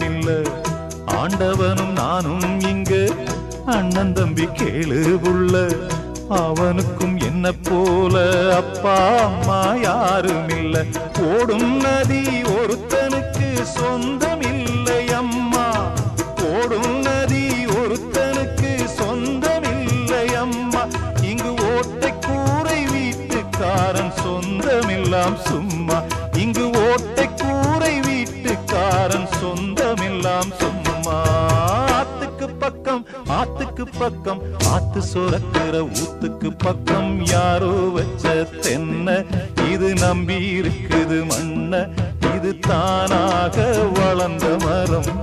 இல்ல. ஆண்டவனும் நானும் இங்க அண்ணன் தம்பி கேளு புள்ள. அவனுக்கும் என்ன போல அப்பா அம்மா யாரும் இல்ல. ஓடும் நதி ஒருத்தனுக்கு சொந்தம் இல்லை அம்மா. ஓடும் நதி ஒருத்தனுக்கு சொந்தம் இல்லை அம்மா. இங்கு ஓட்டை கூரை வீட்டுக்காரன் சொந்தமெல்லாம் சும்மா. இங்கு ஓட்டை கூரை வீட்டுக்காரன் சொந்தமெல்லாம் சும்மா. ஆத்துக்கு பக்கம் ஆத்துக்கு பக்கம் ஆத்து சுரக்கிற ஊத்துக்கு பக்கம் யாரோ வச்ச தென்ன. இது நம்பி இருக்குது மண்ண. இது தானாக வளர்ந்த மரம்.